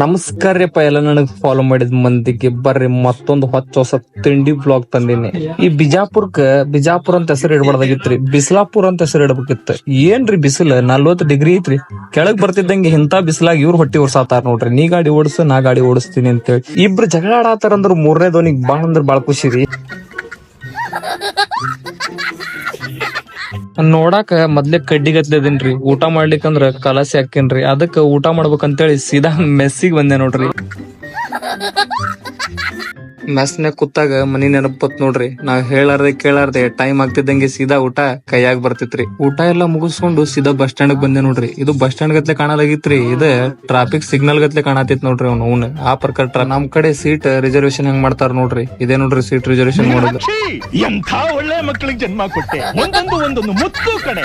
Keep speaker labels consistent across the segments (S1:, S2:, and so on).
S1: ನಮಸ್ಕಾರಪ್ಪ ಎಲ್ಲ ನನಗ್ ಫಾಲೋ ಮಾಡಿದ ಮಂದಿಗೆ ಬರ್ರಿ ಮತ್ತೊಂದು ಹೊಸ ತಿಂಡಿ ಬ್ಲಾಗ್ ತಂದಿನಿ. ಈ ಬಿಜಾಪುರ ಅಂತ ಹೆಸರು ಇಡಬಾರ್ದಾಗಿತ್ರಿ, ಬಿಸ್ಲಾಪುರ್ ಅಂತ ಹೆಸರು ಇಡಬೇಕಿತ್ತು. ಏನ್ರಿ ಬಿಸಿಲು 40 ಡಿಗ್ರಿ ಐತ್ರಿ. ಕೆಳಗ್ ಬರ್ತಿದ್ದಂಗೆ ಇಂತ ಬಿಸಿಲಾಗಿ ಇವ್ರು ಹೊಟ್ಟಿ ಉರ್ಸಾತಾರ ನೋಡ್ರಿ. ನೀ ಗಾಡಿ ಓಡಿಸು ನಾ ಗಾಡಿ ಓಡಿಸ್ತೀನಿ ಅಂತೇಳಿ ಇಬ್ರು ಜಗಳ ಆಡತಾರ ಅಂದ್ರ ಮೂರನೇ ದೋನಿಗ್ ಬಾಳ ಅಂದ್ರ ಬಾಳ ಖುಷಿ ರೀ. ನೋಡಾಕ ಮೊದ್ಲೇ ಕಡ್ಡಿಗತ್ಲೇದೇನ್ರಿ, ಊಟ ಮಾಡ್ಲಿಕ್ಕಂದ್ರ ಕಲಸಿ ಹಾಕೇನ್ರಿ. ಅದಕ್ಕ ಊಟ ಮಾಡ್ಬೇಕಂತೇಳಿ ಸೀದಾ ಮೆಸ್ಸಿಗೆ ಬಂದೆ ನೋಡ್ರಿ. ಮೆಸ್ನ್ಯಾಗ ಕೂತಾಗ ಮನಿ ನೆನಪತ್ ನೋಡ್ರಿ. ನಾವ್ ಕೇಳಾರ್ದೆ ಟೈಮ್ ಆಗ್ತಿದ್ದಂಗೆ ಸೀದಾ ಊಟ ಕೈಯಾಗ ಬರ್ತಿತ್ರಿ. ಊಟ ಎಲ್ಲಾ ಮುಗಿಸ್ಕೊಂಡು ಸೀದಾ ಬಸ್ ಸ್ಟ್ಯಾಂಡ್ ಬಂದೆ ನೋಡ್ರಿ. ಇದು ಬಸ್ ಸ್ಟ್ಯಾಂಡ್ ಗತ್ಲೆ ಕಾಣಲಾಗಿತ್ರಿ, ಇದ ಟ್ರಾಫಿಕ್ ಸಿಗ್ನಲ್ ಗತ್ಲೆ ಕಾಣತಿತ್ ನೋಡ್ರಿ. ಅವ್ನು ಆ ಪ್ರಕಾರ ನಮ್ ಕಡೆ ಸೀಟ್ ರಿಸರ್ವೇಶನ್ ಹೆಂಗ್ ಮಾಡ್ತಾರ ನೋಡ್ರಿ, ಇದೇ ನೋಡ್ರಿ ಸೀಟ್ ರಿಸರ್ವೇಶನ್ ಮಾಡೋದು.
S2: ಎಂಥ ಒಳ್ಳೆ ಮಕ್ಕಳಿಗೆ ಜನ್ಮ ಕೊಟ್ಟೆ. ಒಂದೊಂದು ಮುತ್ತು ಕಡೆ.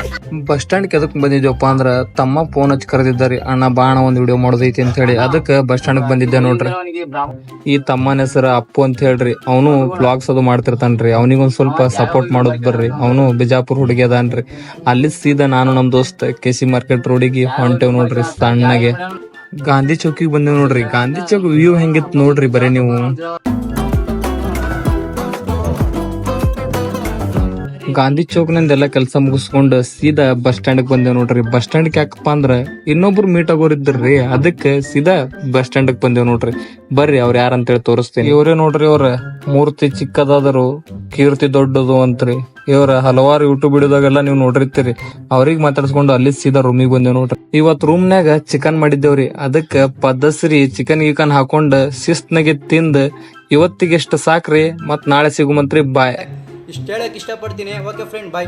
S1: ಬಸ್ ಸ್ಟ್ಯಾಂಡ್ ಎದಕ್ ಬಂದಿದ್ವಪ್ಪ ಅಂದ್ರ ತಮ್ಮ ಫೋನ್ ಹಚ್ಚಿ ಕರೆದಿದ್ದಾರಿ, ಅಣ್ಣ ಬಾಣ ಒಂದ್ ವಿಡಿಯೋ ಮಾಡೋದೈತಿ ಅಂತ ಹೇಳಿ. ಅದಕ್ಕ ಬಸ್ ಸ್ಟ್ಯಾಂಡ್ ಬಂದಿದ್ದೆ ನೋಡ್ರಿ. ಈ ತಮ್ಮನ ಹೆಸರ ಅಪ್ಪು ಅಂತ ಹೇಳ್ರಿ. ಅವನು ವ್ಲಾಗ್ಸ್ ಅದು ಮಾಡ್ತಿರ್ತಾನ್ರಿ. ಅವನಿಗೊಂದ್ ಸ್ವಲ್ಪ ಸಪೋರ್ಟ್ ಮಾಡೋದ್ ಬರ್ರಿ. ಅವನು ಬಿಜಾಪುರ್ ಹುಡುಗಿ ಅದಾನ್ರಿ. ಅಲ್ಲಿ ಸೀದಾ ನಾನು ನಮ್ ದೋಸ್ತ್ ಕೆಸಿ ಮಾರ್ಕೆಟ್ ರೋಡಿಗೆ ಹೊಂಟೇವ್ ನೋಡ್ರಿ. ಸಣ್ಣಗೆ ಗಾಂಧಿ ಚೌಕಿಗೆ ಬಂದೇವ್ ನೋಡ್ರಿ. ಗಾಂಧಿ ಚೌಕ್ ವ್ಯೂ ಹೆಂಗಿತ್ ನೋಡ್ರಿ ಬರೀ ನೀವು. ಗಾಂಧಿ ಚೌಕ್ನಿಂದ ಎಲ್ಲಾ ಕೆಲಸ ಮುಗಿಸ್ಕೊಂಡ್ ಸೀದಾ ಬಸ್ ಸ್ಟ್ಯಾಂಡ್ ಬಂದೇವ್ ನೋಡ್ರಿ. ಬಸ್ ಸ್ಟ್ಯಾಂಡ್ ಯಾಕಪ್ಪ ಅಂದ್ರ ಇನ್ನೊಬ್ರು ಮೀಟ್ ಆಗೋರ್ ಇದ್ರಿ, ಅದಕ್ಕೆ ಸೀದಾ ಬಸ್ ಸ್ಟ್ಯಾಂಡ್ ಬಂದೇವ್ ನೋಡ್ರಿ. ಬರ್ರಿ ಅವ್ರ ಯಾರಂತೇಳಿ ತೋರಿಸ್ತೇನೆ. ಇವ್ರೇ ನೋಡ್ರಿ, ಅವ್ರ ಮೂರ್ತಿ ಚಿಕ್ಕದಾದರು, ಕೀರ್ತಿ ದೊಡ್ಡದು ಅಂತ್ರಿ. ಇವ್ರ ಹಲವಾರು ಯೂಟ್ಯೂಬ್ ವಿಡಿಯೋದಾಗೆಲ್ಲ ನೀವು ನೋಡಿರ್ತೀರಿ. ಅವ್ರಿಗೆ ಮಾತಾಡ್ಸ್ಕೊಂಡು ಅಲ್ಲಿ ಸೀದಾ ರೂಮಿಗೆ ಬಂದೇವ್ ನೋಡ್ರಿ. ಇವತ್ ರೂಮ್ನ್ಯಾಗ ಚಿಕನ್ ಮಾಡಿದ್ದೇವ್ರಿ. ಅದಕ್ಕ ಪದ್ದಸ್ರಿ ಚಿಕನ್ ಹಾಕೊಂಡ್ ಶಿಸ್ತ್ನಾಗೆ ತಿಂದ್ ಇವತ್ತಿಗೆ ಎಷ್ಟು ಸಾಕ್ರಿ. ಮತ್ ನಾಳೆ ಸಿಗುಮಂತ್ರಿ. ಬಾಯ್.
S3: ಇಷ್ಟ ಹೇಳಕ್ ಇಷ್ಟಪಡ್ತೀನಿ. ಓಕೆ ಫ್ರೆಂಡ್, ಬಾಯ್.